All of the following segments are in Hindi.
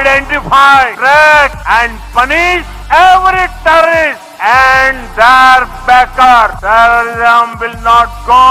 identify, track and punish every terrorist and their backer. Terrorism will not go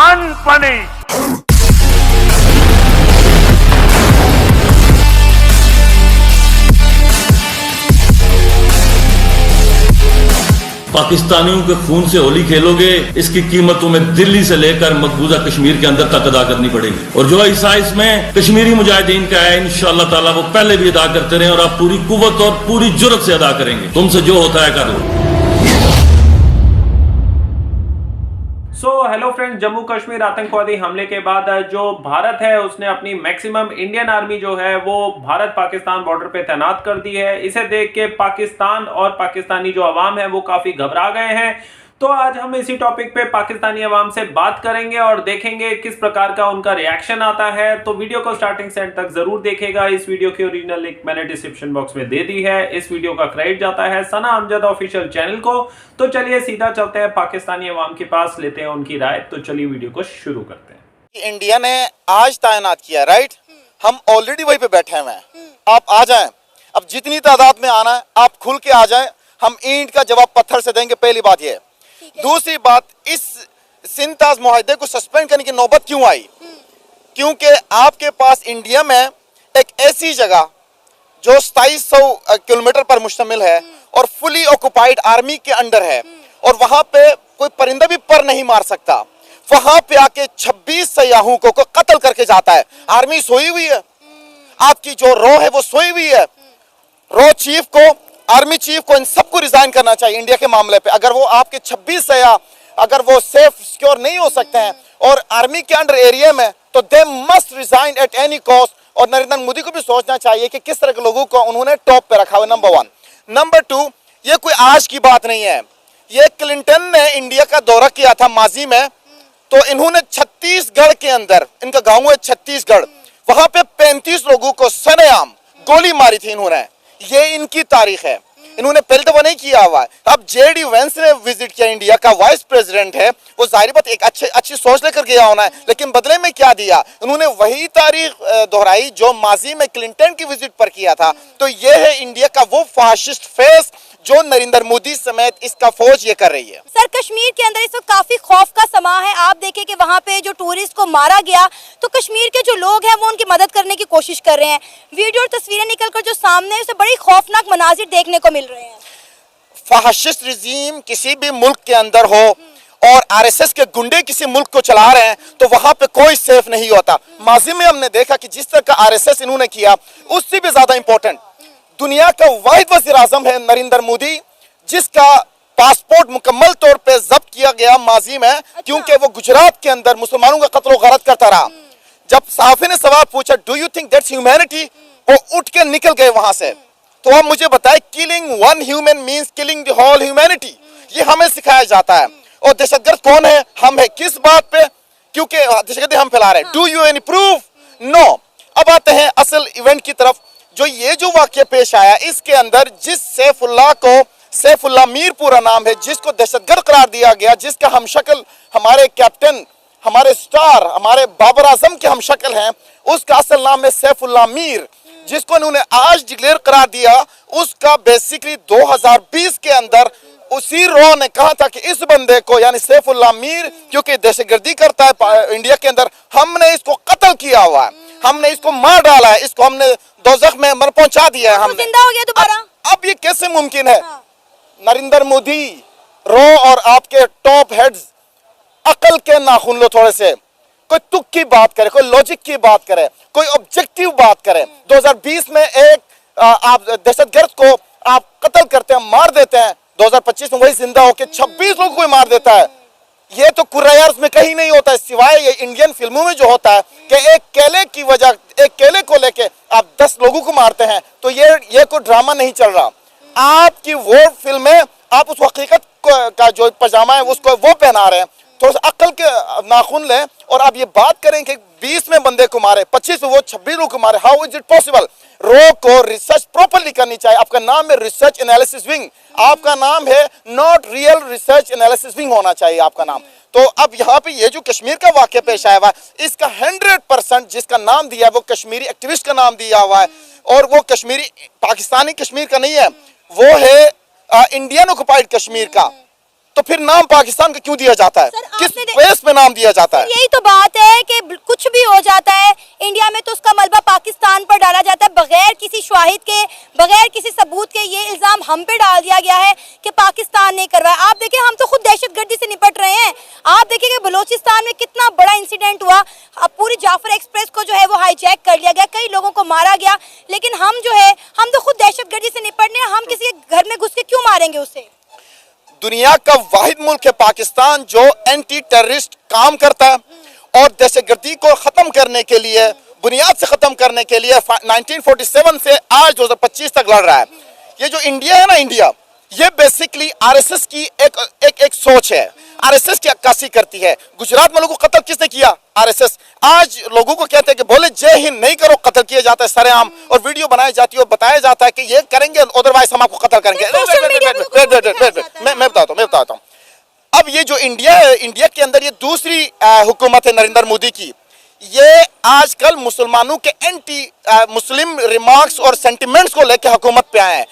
unpunished. पाकिस्तानियों के खून से होली खेलोगे, इसकी कीमत तुम्हें दिल्ली से लेकर मकबूजा कश्मीर के अंदर तक अदा करनी पड़ेगी। और जो हिस्सा इसमें कश्मीरी मुजाहिदीन का है, इंशाअल्लाह ताला वो पहले भी अदा करते रहे और आप पूरी कुव्वत और पूरी जुर्रत से अदा करेंगे। तुमसे जो होता है कर लो। हेलो फ्रेंड्स, जम्मू कश्मीर आतंकवादी हमले के बाद जो भारत है उसने अपनी मैक्सिमम इंडियन आर्मी जो है वो भारत पाकिस्तान बॉर्डर पे तैनात कर दी है। इसे देख के पाकिस्तान और पाकिस्तानी जो अवाम है वो काफी घबरा गए हैं। तो आज हम इसी टॉपिक पे पाकिस्तानी अवाम से बात करेंगे और देखेंगे किस प्रकार का उनका रिएक्शन आता है। तो वीडियो को स्टार्टिंग से एंड तक जरूर देखेगा। इस वीडियो की ओरिजिनल लिंक मैंने डिस्क्रिप्शन बॉक्स में दे दी है। इस वीडियो का क्रेडिट जाता है सना अमजद ऑफिशियल चैनल को। तो चलिए सीधा चलते हैं पाकिस्तानी अवाम के पास, लेते हैं उनकी राय। तो चलिए वीडियो को शुरू करते हैं। इंडिया ने आज तैनात किया, राइट? हम ऑलरेडी वहीं पे बैठे हुए हैं। आप आ जाएं, अब जितनी तादाद में आना है आप खुल के आ जाएं। हम ईंट का जवाब पत्थर से देंगे, पहली बात ये। दूसरी बात, इस सिंताज मुआहदे को सस्पेंड करने की नौबत क्यों आई? क्योंकि आपके पास इंडिया में एक ऐसी जगह जो 2700 किलोमीटर पर मुश्तमिल है और फुली ऑक्युपाइड आर्मी के अंडर है और वहां पे कोई परिंदा भी पर नहीं मार सकता, वहां पे आके 26 सयाहों को कत्ल करके जाता है। आर्मी सोई हुई है, आपकी जो रो है वो सोई हुई है। रो चीफ को, आर्मी चीफ को, इन सबको रिजाइन करना चाहिए इंडिया के मामले पे। अगर वो आपके 26 सयाह अगर वो सेफ सिक्योर नहीं हो सकते हैं और आर्मी के अंडर एरिया में, तो they must resign at any cost. और नरेंद्र मोदी को भी सोचना चाहिए कि किस तरह के लोगों को उन्होंने टॉप पे रखा हुआ, नंबर 1। नंबर 2, ये कोई आज की बात नहीं है। ये क्लिंटन ने इंडिया का दौरा किया था माजी में, तो इन्होंने छत्तीसगढ़ के अंदर, इनका गांव है छत्तीसगढ़, वहां पे 35 लोगों को सरेआम गोली मारी थी इन्होंने। ये इनकी तारीख है, इन्होंने पहले तो वो नहीं किया हुआ है। अब जेडी वेंस ने विजिट किया, इंडिया का वाइस प्रेसिडेंट है, वो जाहिर बात एक अच्छी सोच लेकर गया होना है, लेकिन बदले में क्या दिया? उन्होंने वही तारीख दोहराई जो माजी में क्लिंटन की विजिट पर किया था। तो ये है इंडिया का वो फाशिस्ट फेस जो नरेंद्र मोदी समेत इसका फौज ये कर रही है। सर, कश्मीर के अंदर इस वक्त काफी खौफ का समा है। आप देखें कि वहाँ पे जो टूरिस्ट को मारा गया, तो कश्मीर के जो लोग हैं वो उनकी मदद करने की कोशिश कर रहे हैं। वीडियो और तस्वीरें निकलकर जो सामने है, उसे बड़ी खौफनाक मनाजिर देखने को मिल रहे हैं। फाशिस्ट रिजीम किसी भी मुल्क के अंदर हो और आरएसएस के गुंडे किसी मुल्क को चला रहे हैं, तो वहां पे कोई सेफ नहीं होता। माजी में हमने देखा कि जिस तरह का आरएसएस इन्होंने किया, उससे भी ज्यादा इंपॉर्टेंट दुनिया का वाहिद वज़ीर आज़म है नरेंद्र मोदी, जिसका पासपोर्ट मुकम्मल तौर पे जब्त किया गया माजी में, क्योंकि वो गुजरात के अंदर मुसलमानों का कत्ल गरत करता रहा। जब सहाफी ने सवाल पूछा, do you think that's humanity, वो उठ के निकल गए वहां से। तो आप मुझे बताएं, killing one human means killing the whole humanity. ये हमें सिखाया जाता है। और दहशतगर्द कौन है? हम है। किस बात पे? क्योंकि दहशतगर्दी हम फैला रहे हैं। Do you any proof? No. अब आते हैं असल इवेंट की तरफ। जो ये जो वाक्य पेश आया, इसके अंदर जिस सैफुल्लाह को, सैफुल्लाह मीर पूरा नाम है, जिसको दहशतगर्द करार दिया गया, जिसका हमशक्ल हमारे कैप्टन, हमारे स्टार, हमारे बाबर आजम के हमशक्ल हैं, उसका असल नाम है सैफुल्लाह मीर, जिसको इन्होंने आज डिक्लेयर करार दिया। उसका बेसिकली 2020 के अंदर उसी रो ने कहा था कि इस बंदे को, यानी सैफुल्लाह मीर, क्योंकि दहशतगर्दी करता है इंडिया के अंदर, हमने इसको कत्ल किया हुआ है, हमने इसको मार डाला है, इसको हमने दोज़ख में मर पहुंचा दिया है, हमने जिंदा हो गया दोबारा। अब ये कैसे मुमकिन है? नरेंद्र मोदी, रो और आपके टॉप हेड्स, अकल के नाखून लो थोड़े से। कोई तुक की बात करे, कोई लॉजिक की बात करे, कोई ऑब्जेक्टिव बात करे। 2020 में एक आप दहशतगर्द को आप कत्ल करते हैं, मार देते हैं, 2025 में वही जिंदा होकर 26 लोगों को मार देता है। ये तो कुर्रायार में कहीं नहीं होता है, सिवाय ये इंडियन फिल्मों में जो होता है कि एक केले की वजह, एक केले को लेके आप 10 लोगों को मारते हैं। तो ये कोई ड्रामा नहीं चल रहा। आपकी वो फिल्में, आप उस हकीकत का जो पजामा है उसको वो पहना रहे हैं। थोड़ा सा अक्ल के नाखून लें और आप ये बात करें कि 20 में बंदे को मारे, 25 में वो 26 लोग को मारे। How is it possible? रो को रिसर्च प्रॉपरली करनी चाहिए। आपका नाम है रिसर्च एनालिसिस विंग, आपका नाम है not real research analysis wing होना चाहिए आपका नाम। तो अब यहाँ पे ये जो कश्मीर का वाक्य पेश आया हुआ है, इसका 100% जिसका नाम दिया है वो कश्मीरी एक्टिविस्ट का नाम दिया हुआ है। और वो कश्मीरी पाकिस्तानी कश्मीर का नहीं है, वो है इंडियन ऑक्युपाइड कश्मीर का, तो फिर नाम पाकिस्तान का क्यों दिया जाता है? किस बेस पे नाम दिया जाता है? यही तो बात है कि कुछ भी हो जाता है इंडिया में तो उसका मलबा पाकिस्तान पर डाला जाता है, बगैर किसी शाहिद के, बगैर किसी सबूत के ये इल्जाम हम पे डाल दिया गया है कि पाकिस्तान ने करवाया। आप देखिए, हम तो खुद दहशतगर्दी से निपट रहे हैं। आप देखिए कि बलोचिस्तान में कितना बड़ा इंसिडेंट हुआ, अब पूरी जाफर एक्सप्रेस को जो है वो हाईजैक कर लिया गया, कई लोगों को मारा गया, लेकिन हम जो है हम तो खुद दहशतगर्दी से निपट रहे हैं, हम किसी के घर में घुस के क्यों मारेंगे उसे? दुनिया का वाहिद मुल्क है पाकिस्तान जो एंटी टेररिस्ट काम करता है और दहशतगर्दी को खत्म करने के लिए, बुनियाद से खत्म करने के लिए 1947 से आज 2025 तक लड़ रहा है। ये जो इंडिया है ना, इंडिया, ये बेसिकली आरएसएस की एक सोच है। आरएसएस की अक्कासी करती है। गुजरात में लोगों को कत्ल किसने किया? आरएसएस। आज लोगों को कहते हैं कि बोले जय हिंद नहीं करो, कत्ल किया जाता है सरेआम, और वीडियो बनाई जाती है और बताया जाता है कि ये करेंगे अदरवाइज हम आपको कत्ल करेंगे। मैं बताता हूँ। अब ये जो इंडिया है, इंडिया के अंदर ये दूसरी हुकूमत है नरेंद्र मोदी की। ये आजकल मुसलमानों के एंटी मुस्लिम रिमार्क्स और सेंटिमेंट्स को लेकर हुकूमत पे आए हैं।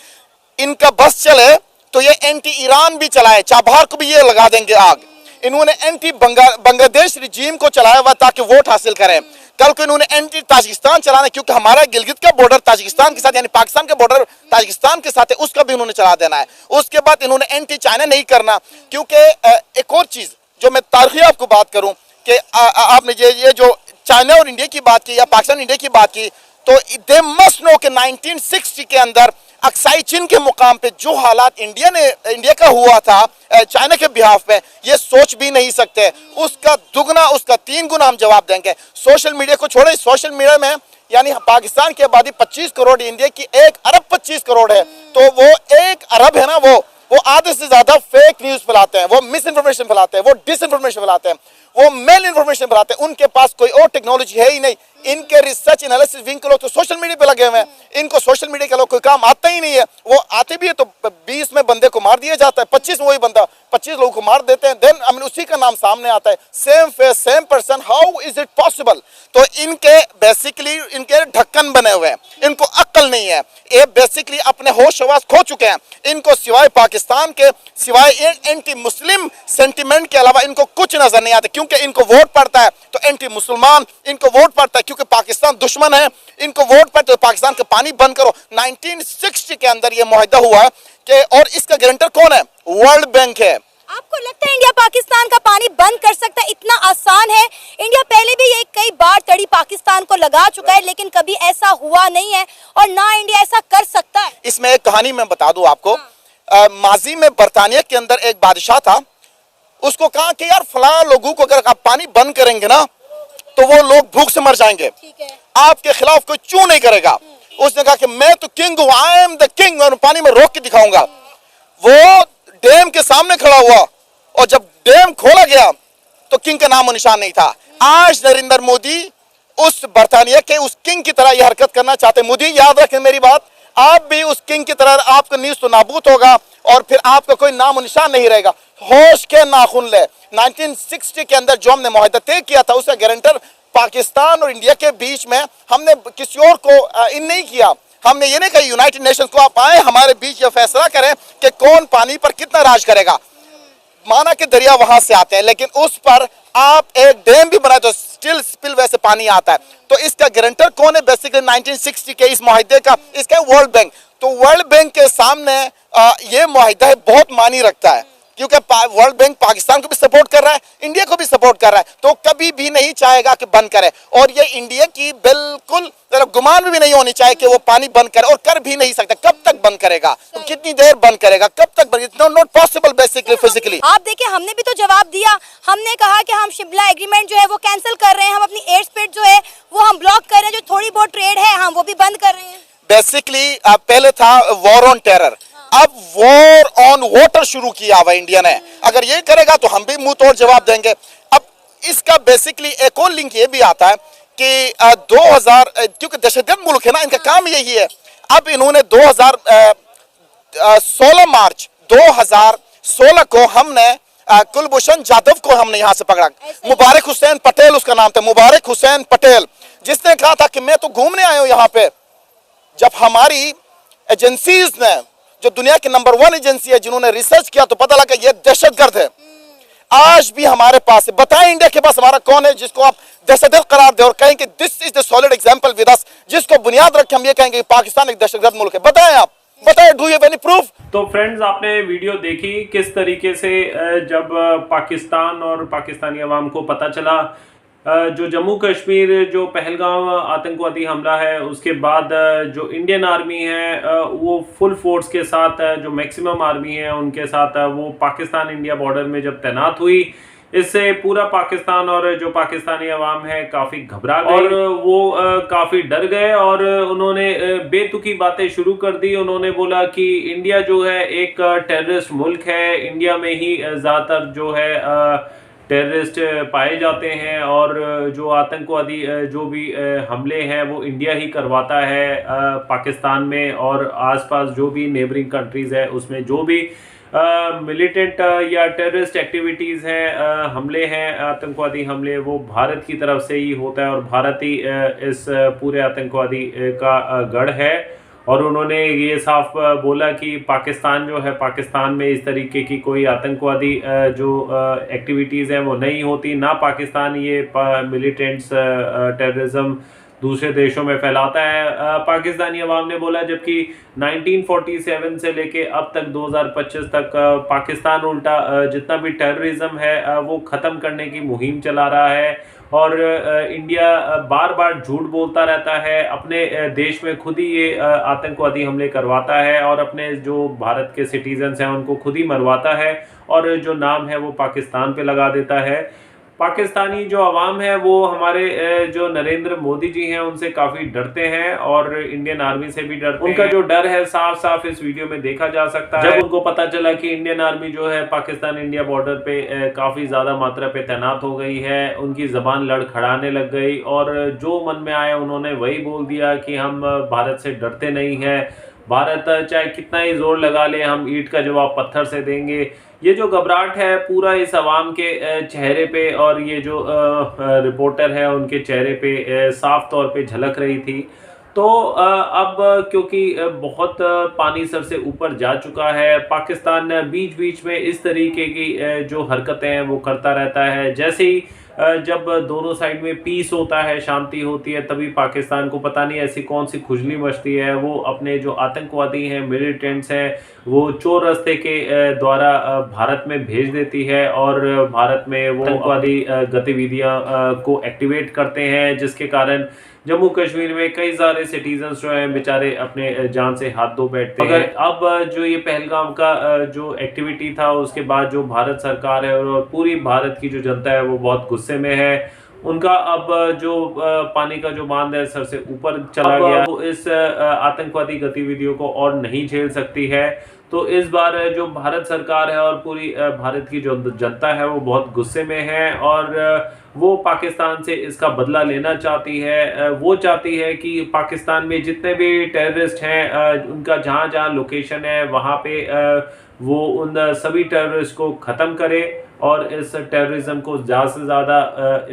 इनका बस चले तो ये एंटी ईरान भी चलाए, चाबहार को भी ये लगा देंगे आग। इन्होंने एंटी बांग्लादेश रिजीम को चलाया हुआ ताकि वोट हासिल करें। कल को इन्होंने एंटी ताजिकिस्तान चलाना, क्योंकि हमारा गिलगित का बॉर्डर ताजिकिस्तान के साथ, यानी पाकिस्तान का बॉर्डर ताजिकिस्तान के साथ है, उसका भी उन्होंने चला देना है। उसके बाद इन्होंने एंटी चाइना नहीं करना, क्योंकि एक और चीज जो मैं तारीखी आपको बात करूं कि आपने ये जो चाइना और इंडिया की बात की या पाकिस्तान इंडिया की बात की, तो दे मस्ट नो कि 1960 के अंदर अक्साई चीन के मुकाम पे जो हालात इंडिया का हुआ था चाइना के बिहाफ पे, ये सोच भी नहीं सकते। उसका दुगना, उसका 3 गुना हम जवाब देंगे। सोशल मीडिया को छोड़े, सोशल मीडिया में यानी पाकिस्तान की आबादी 25 करोड़, इंडिया की 1 अरब 25 करोड़ है, तो वो 1 अरब है ना, वो आधे से ज्यादा फेक न्यूज फैलाते हैं, वो मिस इन्फॉर्मेशन फैलाते हैं, वो डिस इन्फॉर्मेशन फैलाते हैं, वो मेल इन्फॉर्मेशन फैलाते हैं। उनके पास कोई और टेक्नोलॉजी है ही नहीं। इनके रिसर्च एनालिसिस विंग के लोग तो सोशल मीडिया पे लगे हुए हैं। इनको सोशल मीडिया के लोग कोई काम आता ही नहीं है। वो आते भी है तो 20 में बंदे को मार दिया जाता है, 25 में वही बंदा 25 लोगों को मार देते हैं, देन उसी का नाम सामने आता है, same face same person, how is it possible? तो इनके बेसिकली इनके ढक्कन बने हुए हैं, इनको अक्ल नहीं है, ये बेसिकली अपने होश हवास खो चुके हैं। इनको सिवाय पाकिस्तान के, सिवाय एंटी मुस्लिम सेंटिमेंट के अलावा इनको कुछ नजर नहीं आता, क्योंकि इनको वोट पड़ता है तो एंटी मुसलमान, इनको वोट पड़ता है क्योंकि पाकिस्तान दुश्मन है, इनको वोट पड़ता है तो पाकिस्तान का पानी बंद करो। 1960 के अंदर यह मुआहदा हुआ कि, और इसका गारंटर कौन है? वर्ल्ड बैंक है। आपको लगता है इंडिया पाकिस्तान का पानी बंद कर सकता है? इतना आसान है? इंडिया पहले भी ये कई बार तड़ी पाकिस्तान को लगा चुका है, लेकिन कभी ऐसा हुआ नहीं है और ना इंडिया ऐसा कर सकता है। इसमें एक कहानी मैं बता दूं आपको। माजी में बरतानिया के अंदर एक बादशाह था, उसको कहा कि यार फलां लोगों को अगर आप पानी बंद करेंगे ना तो वो लोग भूख से मर जाएंगे, आपके खिलाफ कोई चू नहीं करेगा। उसने कहा कि मैं तो किंग हूं, आई एम द किंग, और पानी में रोक के दिखाऊंगा। वो डैम के सामने खड़ा हुआ और जब डैम खोला गया तो किंग का नाम और निशान नहीं था। आज नरेंद्र मोदी उस बरतानिया के उस किंग की तरह यह हरकत करना चाहते हैं। मोदी याद रखें मेरी बात, आप भी उस किंग की तरह, आपका न्यूज तो नाबूद होगा और फिर आपका कोई नाम और निशान नहीं रहेगा। होश के नाखून ले। 1960 के अंदर जो हमने मुआहदा तय किया था उसका गारंटर पाकिस्तान और इंडिया के बीच में हमने किसी और को इन नहीं किया। हमने ये नहीं कहा यूनाइटेड नेशंस को आप आए हमारे बीच ये फैसला करें कि कौन पानी पर कितना राज करेगा। माना कि दरिया वहां से आते हैं, लेकिन उस पर आप एक डैम भी बनाए तो स्टिल स्पिलवे से पानी आता है। तो इसका गारंटर कौन है? बेसिकली 1960 के इस मुआहदे का, इसका वर्ल्ड बैंक। तो वर्ल्ड बैंक के सामने ये मुआहदा बहुत मानी रखता है, क्योंकि वर्ल्ड बैंक पाकिस्तान को भी सपोर्ट कर रहा है, इंडिया को भी सपोर्ट कर रहा है, तो कभी भी नहीं चाहेगा कि बंद करे। और ये इंडिया की बिल्कुल गुमान भी नहीं होनी चाहिए कि वो पानी बंद करे, और कर भी नहीं सकता। कब तक बंद करेगा? तो कितनी देर बंद करेगा? कब तक बंद? It's not possible basically physically. आप देखिए, हमने भी तो जवाब दिया। हमने कहा कि हम शिमला एग्रीमेंट जो है वो कैंसिल कर रहे हैं, हम अपनी एयर स्पीड जो है वो हम ब्लॉक कर रहे हैं, जो थोड़ी बहुत ट्रेड है हम वो भी बंद कर रहे हैं। बेसिकली पहले था वॉर ऑन टेरर, अब वॉर ऑन वाटर शुरू किया हुआ इंडिया ने। अगर ये करेगा तो हम भी मुंह तोड़ जवाब देंगे। अब इसका बेसिकली एक और लिंक ये भी आता है कि 2000, क्योंकि दहशतगर्द मुल्क है ना, इनका काम यही है। अब इन्होंने 16 मार्च 2016 को हमने कुलभूषण जाधव को हमने यहाँ से पकड़ा। मुबारक हुसैन पटेल उसका नाम था, मुबारक हुसैन पटेल, जिसने कहा था कि मैं तो घूमने आया हूँ यहाँ पे, जब हमारी एजेंसीज ने, जो दुनिया की नंबर 1 एजेंसी है, जिन्होंने रिसर्च किया तो पता लगा ये दहशतगर्द है। आज भी हमारे पास है। बताएं इंडिया के पास हमारा कौन है जिसको आप दहशतगर्द करार दे और कहें कि this is the solid example with us, जिसको बुनियाद रख के हम ये कहेंगे कि पाकिस्तान एक दहशतगर्द मुल्क है। बताएं, आप बताएं, do you have any proof? तो फ्रेंड्स, आपने वीडियो देखी किस तरीके से जब पाकिस्तान और पाकिस्तानी अवाम को पता चला जो जम्मू कश्मीर जो पहलगाम आतंकवादी हमला है, उसके बाद जो इंडियन आर्मी है वो फुल फोर्स के साथ, जो मैक्सिमम आर्मी है उनके साथ वो पाकिस्तान इंडिया बॉर्डर में जब तैनात हुई, इससे पूरा पाकिस्तान और जो पाकिस्तानी अवाम है काफ़ी घबरा गए और वो काफ़ी डर गए और उन्होंने बेतुकी बातें शुरू कर दी। उन्होंने बोला कि इंडिया जो है एक टेररिस्ट मुल्क है, इंडिया में ही ज़्यादातर जो है टेररिस्ट पाए जाते हैं और जो आतंकवादी जो भी हमले हैं वो इंडिया ही करवाता है पाकिस्तान में और आसपास जो भी नेबरिंग कंट्रीज़ है उसमें जो भी मिलिटेंट या टेररिस्ट एक्टिविटीज़ हैं, हमले हैं, आतंकवादी हमले, वो भारत की तरफ से ही होता है और भारत ही इस पूरे आतंकवादी का गढ़ है। और उन्होंने ये साफ बोला कि पाकिस्तान जो है, पाकिस्तान में इस तरीके की कोई आतंकवादी जो एक्टिविटीज़ हैं वो नहीं होती, ना पाकिस्तान ये मिलिटेंट्स टेररिज्म दूसरे देशों में फैलाता है। पाकिस्तानी अवाम ने बोला, जबकि 1947 से लेके अब तक 2025 तक पाकिस्तान उल्टा जितना भी टेररिज्म है वो ख़त्म करने की मुहिम चला रहा है और इंडिया बार बार झूठ बोलता रहता है, अपने देश में खुद ही ये आतंकवादी हमले करवाता है और अपने जो भारत के सिटीजन्स हैं उनको खुद ही मरवाता है और जो नाम है वो पाकिस्तान पे लगा देता है। पाकिस्तानी जो अवाम है वो हमारे जो नरेंद्र मोदी जी हैं उनसे काफ़ी डरते हैं और इंडियन आर्मी से भी डरते हैं। उनका जो डर है साफ साफ इस वीडियो में देखा जा सकता है। जब उनको पता चला कि इंडियन आर्मी जो है पाकिस्तान इंडिया बॉर्डर पे काफ़ी ज़्यादा मात्रा पे तैनात हो गई है, उनकी ज़बान लड़खड़ाने लग गई और जो मन में आया उन्होंने वही बोल दिया कि हम भारत से डरते नहीं हैं, भारत चाहे कितना ही जोर लगा ले हम ईंट का जवाब पत्थर से देंगे। ये जो घबराहट है पूरा इस अवाम के चेहरे पे और ये जो रिपोर्टर है उनके चेहरे पे साफ तौर पे झलक रही थी। तो अब क्योंकि बहुत पानी सर से ऊपर जा चुका है, पाकिस्तान बीच बीच में इस तरीके की जो हरकतें हैं वो करता रहता है। जैसे ही जब दोनों साइड में पीस होता है, शांति होती है, तभी पाकिस्तान को पता नहीं ऐसी कौन सी खुजली मचती है, वो अपने जो आतंकवादी हैं, मिलिटेंट्स हैं, वो चोर रास्ते के द्वारा भारत में भेज देती है और भारत में वो आतंकवादी गतिविधियां को एक्टिवेट करते हैं, जिसके कारण जम्मू कश्मीर में कई सारे सिटीजन्स जो हैं बेचारे अपने जान से हाथ धो बैठते हैं। अब जो ये पहलगाम का जो एक्टिविटी था उसके बाद जो भारत सरकार है और पूरी भारत की जो जनता है वो बहुत गुस्से में है। उनका अब जो पानी का जो बांध है सर से ऊपर चला गया, वो इस आतंकवादी गतिविधियों को और नहीं झेल सकती है। तो इस बार जो भारत सरकार है और पूरी भारत की जो जनता है वो बहुत गुस्से में है और वो पाकिस्तान से इसका बदला लेना चाहती है। वो चाहती है कि पाकिस्तान में जितने भी टेररिस्ट हैं उनका जहाँ जहाँ लोकेशन है वहाँ पे वो उन सभी टेररिस्ट को ख़त्म करे और इस टेररिज्म को ज़्यादा से ज़्यादा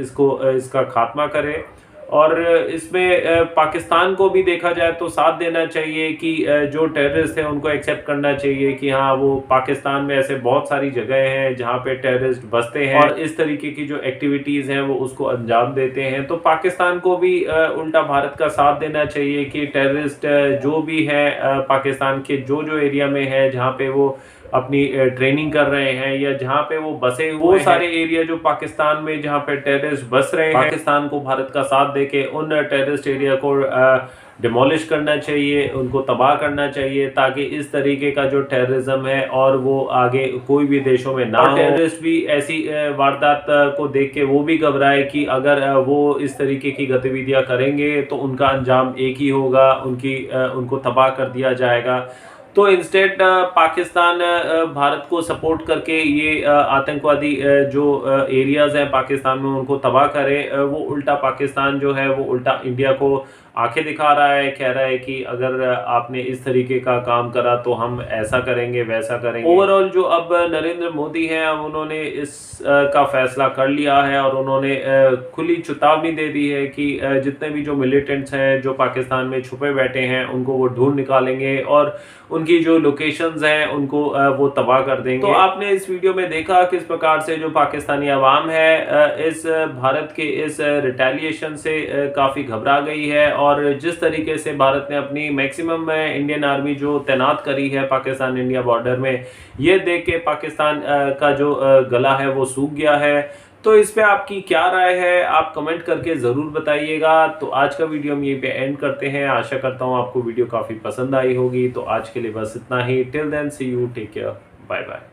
इसका खात्मा करे। और इसमें पाकिस्तान को भी देखा जाए तो साथ देना चाहिए कि जो टेररिस्ट हैं उनको एक्सेप्ट करना चाहिए कि हाँ, वो पाकिस्तान में ऐसे बहुत सारी जगह हैं जहाँ पे टेररिस्ट बसते हैं और इस तरीके की जो एक्टिविटीज़ हैं वो उसको अंजाम देते हैं। तो पाकिस्तान को भी उल्टा भारत का साथ देना चाहिए कि टेररिस्ट जो भी हैं पाकिस्तान के जो एरिया में है जहाँ पे वो अपनी ट्रेनिंग कर रहे हैं या जहाँ पे वो बसे वो सारे एरिया जो पाकिस्तान में जहाँ पे टेररिस्ट बस रहे हैं, पाकिस्तान को भारत का साथ देके उन टेररिस्ट एरिया को डिमोलिश करना चाहिए, उनको तबाह करना चाहिए ताकि इस तरीके का जो टेररिज्म है और वो आगे कोई भी देशों में ना हो। टेररिस्ट भी ऐसी वारदात को देख के वो भी घबराए कि अगर वो इस तरीके की गतिविधियां करेंगे तो उनका अंजाम एक ही होगा, उनको तबाह कर दिया जाएगा। तो इंस्टेड पाकिस्तान भारत को सपोर्ट करके ये आतंकवादी जो एरियाज़ हैं पाकिस्तान में उनको तबाह करे, वो उल्टा पाकिस्तान जो है वो उल्टा इंडिया को आंखें दिखा रहा है, कह रहा है कि अगर आपने इस तरीके का काम करा तो हम ऐसा करेंगे वैसा करेंगे। ओवरऑल जो अब नरेंद्र मोदी हैं, अब उन्होंने इस का फैसला कर लिया है और उन्होंने खुली चेतावनी दे दी है कि जितने भी जो मिलिटेंट्स हैं जो पाकिस्तान में छुपे बैठे हैं उनको वो ढूंढ निकालेंगे और उनकी जो लोकेशंस हैं उनको वो तबाह कर देंगे। तो आपने इस वीडियो में देखा किस प्रकार से जो पाकिस्तानी अवाम है इस भारत के इस रिटेलिएशन से काफ़ी घबरा गई है और जिस तरीके से भारत ने अपनी मैक्सिमम इंडियन आर्मी जो तैनात करी है पाकिस्तान इंडिया बॉर्डर में, ये देख के पाकिस्तान का जो गला है वो सूख गया है। तो इस पे आपकी क्या राय है, आप कमेंट करके ज़रूर बताइएगा। तो आज का वीडियो हम यहीं पे एंड करते हैं। आशा करता हूँ आपको वीडियो काफ़ी पसंद आई होगी। तो आज के लिए बस इतना ही। Till then see you, take care, bye bye.